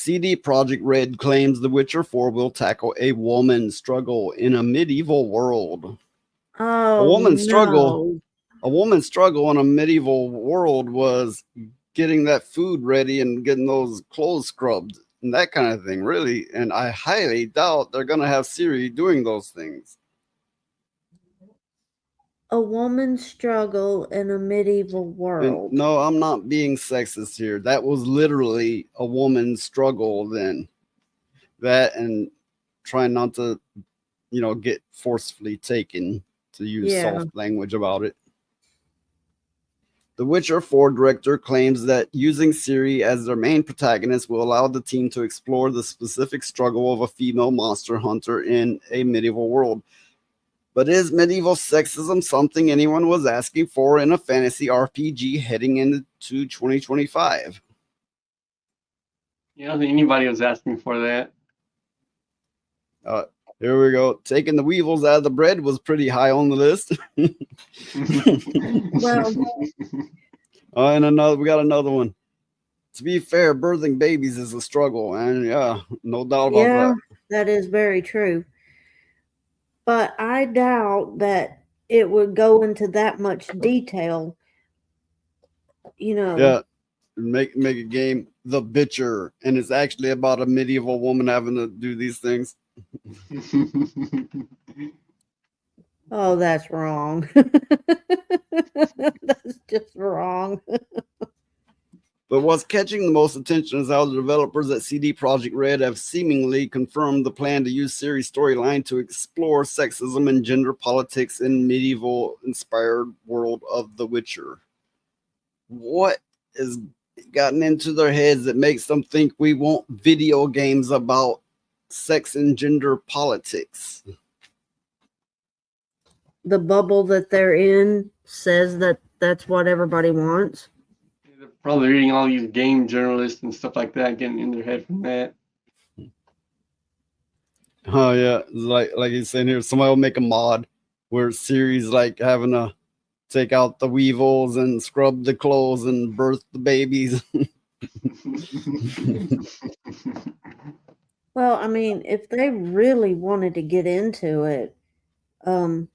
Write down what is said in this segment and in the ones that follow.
CD Projekt Red claims The Witcher 4 will tackle a woman's struggle in a medieval world. A Oh woman's struggle. no. A woman's struggle in a medieval world was getting that food ready and getting those clothes scrubbed and that kind of thing, really. And I highly doubt they're going to have Siri doing those things. A woman's struggle in a medieval And world. no, I'm not being sexist here. That was literally a woman's struggle then. That and trying not to, get forcefully taken, to use Yeah. soft language about it. The Witcher 4 director claims that using Ciri as their main protagonist will allow the team to explore the specific struggle of a female monster hunter in a medieval world. But is medieval sexism something anyone was asking for in a fantasy RPG heading into 2025? I don't think anybody was asking for that. Here we go. Taking the weevils out of the bread was pretty high on the list. Well, And we got another one. To be fair, birthing babies is a struggle, and yeah, no doubt about yeah, that. that is very true. But I doubt that it would go into that much detail. Yeah, make a game, The Bitcher, and it's actually about a medieval woman having to do these things. Oh, that's wrong. That's just wrong. But what's catching the most attention is how the developers at CD Projekt Red have seemingly confirmed the plan to use Ciri's storyline to explore sexism and gender politics in medieval-inspired world of The Witcher. What has gotten into their heads that makes them think we want video games about sex and gender politics? The bubble that they're in says that that's what everybody wants. They're probably reading all these game journalists and stuff like that, getting in their head from that. Oh yeah, like he's saying here, somebody will make a mod where Ciri's like having to take out the weevils and scrub the clothes and birth the babies. Well, I mean, if they really wanted to get into it,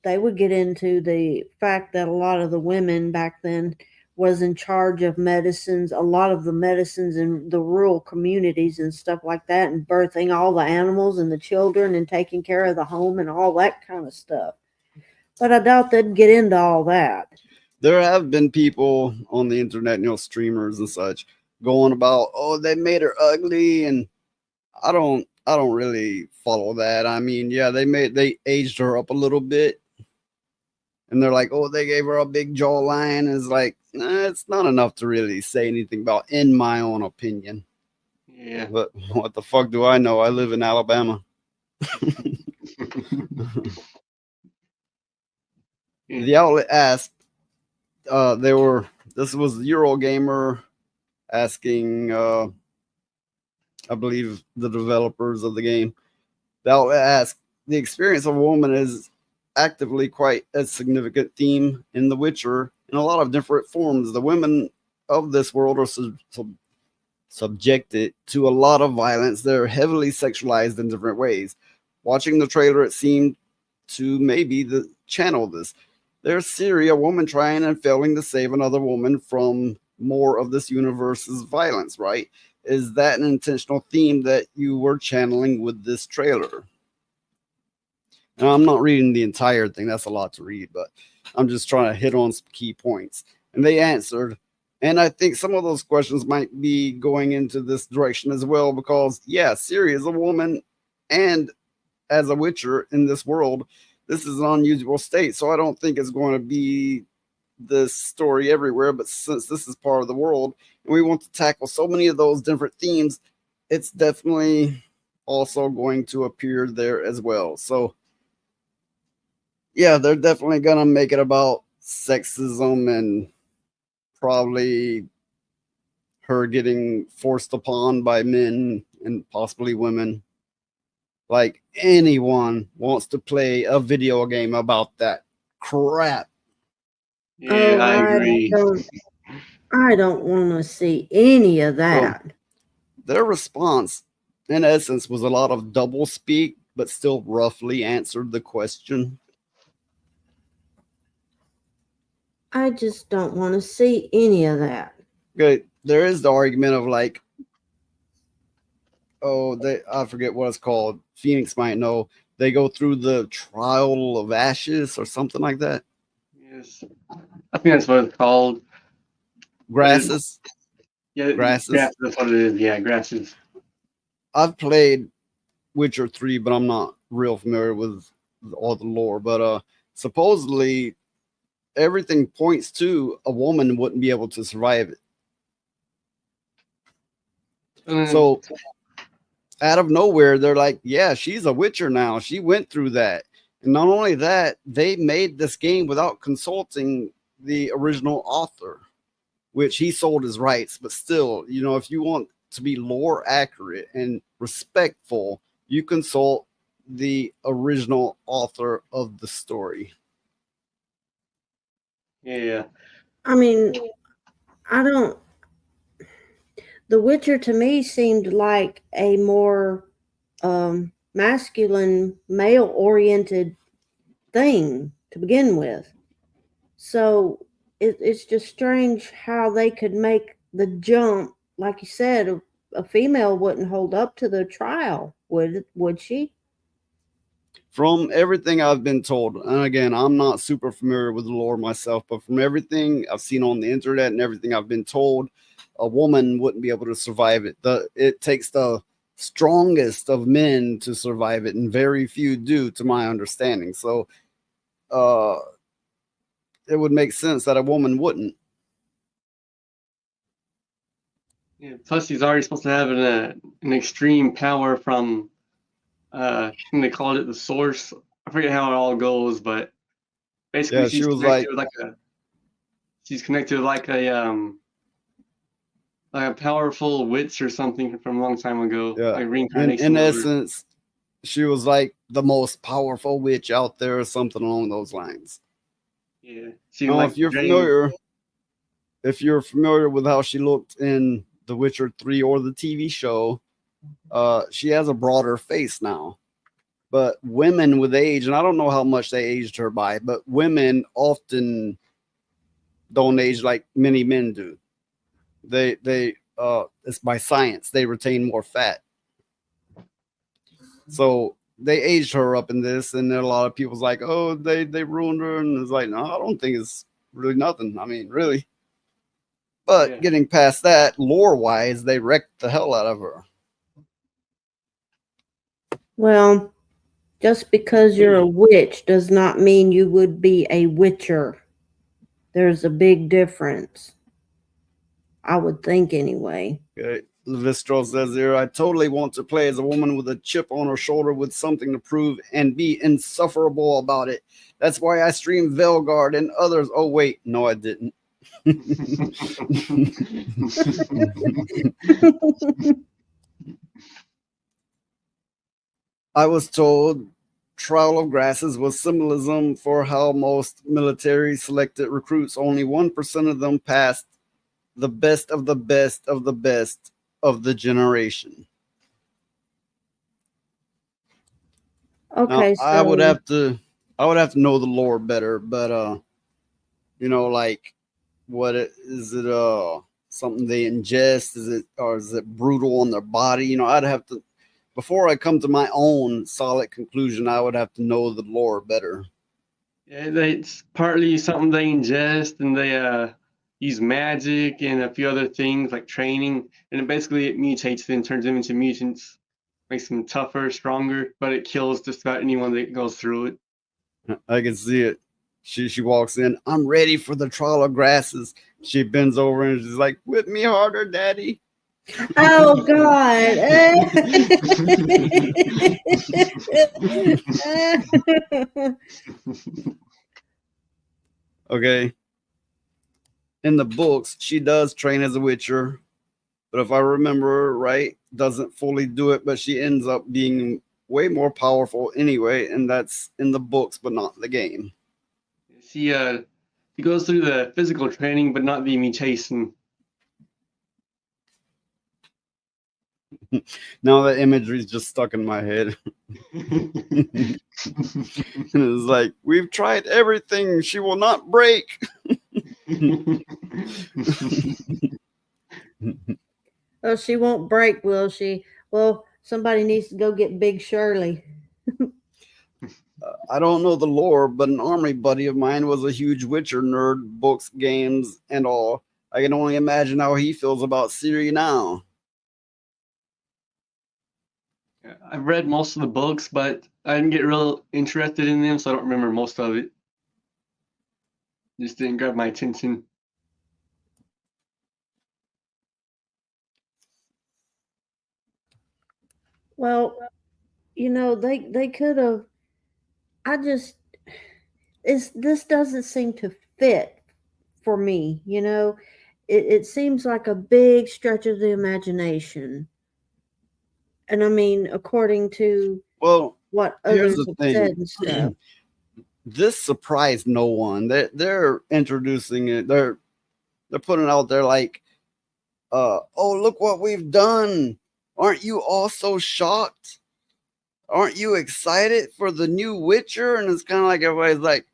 they would get into the fact that a lot of the women back then was in charge of medicines, a lot of the medicines in the rural communities and stuff like that, and birthing all the animals and the children and taking care of the home and all that kind of stuff. But I doubt they'd get into all that. There have been people on the internet, streamers and such, going about, oh, they made her ugly, and I don't really follow that. I mean, yeah, they aged her up a little bit, and they're like, oh, they gave her a big jawline. It's like, it's not enough to really say anything about, in my own opinion. Yeah. But what the fuck do I know? I live in Alabama. The outlet asked, this was Eurogamer asking, I believe, the developers of the game. The outlet asked, the experience of a woman is actively quite a significant theme in The Witcher in a lot of different forms. The women of this world are subjected to a lot of violence. They're heavily sexualized in different ways. Watching the trailer, it seemed to maybe channel this. There's Ciri, a woman trying and failing to save another woman from more of this universe's violence, right? Is that an intentional theme that you were channeling with this trailer? Now, I'm not reading the entire thing. That's a lot to read, but I'm just trying to hit on some key points. And they answered. And I think some of those questions might be going into this direction as well, because, yeah, Ciri is a woman, and as a Witcher in this world, this is an unusual state. So I don't think it's going to be this story everywhere. But since this is part of the world, and we want to tackle so many of those different themes, it's definitely also going to appear there as well. So, yeah, they're definitely going to make it about sexism and probably her getting forced upon by men and possibly women. Like, anyone wants to play a video game about that crap. Yeah, I agree. I don't want to see any of that. their response, in essence, was a lot of double speak, but still roughly answered the question. I just don't want to see any of that. Okay, there is the argument of like, I forget what it's called. Phoenix might know. They go through the trial of ashes or something like that. Yes, I think that's what it's called. Grasses. Yeah, Grasses. grasses. That's what it is. Yeah, grasses. I've played Witcher 3, but I'm not real familiar with all the lore. But supposedly everything points to a woman wouldn't be able to survive it. So out of nowhere, they're like, yeah, she's a Witcher now. She went through that. And not only that, they made this game without consulting the original author, which he sold his rights. But still, if you want to be lore accurate and respectful, you consult the original author of the story. Yeah. I mean, The Witcher to me seemed like a more masculine, male oriented thing to begin with. So it's just strange how they could make the jump. Like you said, a female wouldn't hold up to the trial, would she? From everything I've been told, and again, I'm not super familiar with the lore myself, but from everything I've seen on the internet and everything I've been told, a woman wouldn't be able to survive it. It takes the strongest of men to survive it, and very few do, to my understanding. So it would make sense that a woman wouldn't. Yeah, plus, he's already supposed to have an extreme power from, I think they called it the source. I forget how it all goes, but basically, Yeah, she was like, she's connected like a powerful witch or something from a long time ago. yeah, like reincarnation. in essence, she was like the most powerful witch out there, or something along those lines. Yeah, If you're familiar with how she looked in The Witcher 3 or the TV show, she has a broader face now. But women with age, and I don't know how much they aged her by, but women often don't age like many men do. They it's by science. They retain more fat. So they aged her up in this, and a lot of people's like, oh, they ruined her, and it's like, no, I don't think it's really nothing. I mean, really. But getting past that, lore wise, they wrecked the hell out of her. Well, just because you're a witch does not mean you would be a witcher. There's a big difference. I would think anyway. Okay. Levistro says here, I totally want to play as a woman with a chip on her shoulder with something to prove and be insufferable about it. That's why I stream Velgard and others. Oh, wait. No, I didn't. I was told Trial of Grasses was symbolism for how most military selected recruits, only 1% of them passed the best of the best of the best of the generation. Okay, now, I would have to know the lore better, but like is it something they ingest? Is it brutal on their body? I'd have to, before I come to my own solid conclusion, I would have to know the lore better. Yeah, it's partly something they ingest, and they use magic and a few other things like training, and basically it mutates them, turns them into mutants, makes them tougher, stronger, but it kills just about anyone that goes through it. I can see it. She walks in, I'm ready for the Trial of Grasses. She bends over and she's like, whip me harder, daddy. Oh, God. Okay. In the books, she does train as a witcher, but if I remember right, doesn't fully do it, but she ends up being way more powerful anyway, and that's in the books, but not the game. She goes through the physical training, but not the mutation. Now that imagery is just stuck in my head. And it's like, we've tried everything. She will not break. Oh, she won't break, will she? Well, somebody needs to go get Big Shirley. I don't know the lore, but an army buddy of mine was a huge Witcher nerd, books, games, and all. I can only imagine how he feels about Siri now. I've read most of the books, but I didn't get real interested in them, so I don't remember most of it. Just didn't grab my attention. Well, they could have. I just this doesn't seem to fit for me. It seems like a big stretch of the imagination. And I mean, according to Well, what here's others the have thing. said and stuff. This surprised no one. They're introducing it. They're putting it out there like, oh, look what we've done. Aren't you all so shocked? Aren't you excited for the new Witcher? And it's kind of like everybody's like,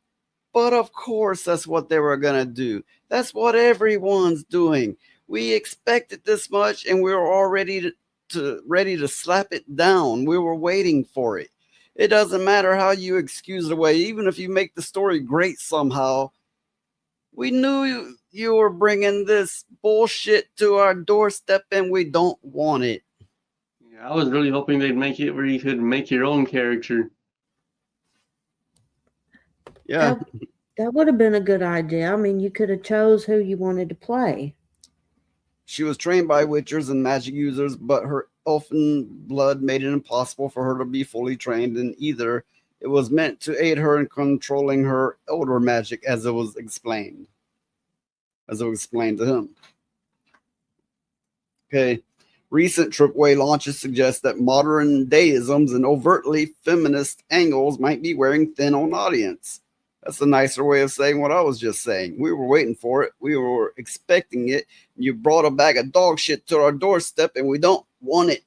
but of course that's what they were gonna do. That's what everyone's doing. We expected this much, and we were all ready to slap it down. We were waiting for it. It doesn't matter how you excuse it away, even if you make the story great somehow. We knew you were bringing this bullshit to our doorstep, and we don't want it. Yeah, I was really hoping they'd make it where you could make your own character. Yeah. That would have been a good idea. I mean, you could have chose who you wanted to play. She was trained by witchers and magic users, but her elfin blood made it impossible for her to be fully trained in either. It was meant to aid her in controlling her elder magic, as it was explained. As it was explained to him. Okay. Recent AAA launches suggest that modern deisms and overtly feminist angles might be wearing thin on audience. That's a nicer way of saying what I was just saying. We were waiting for it. We were expecting it. You brought a bag of dog shit to our doorstep, and we don't want it.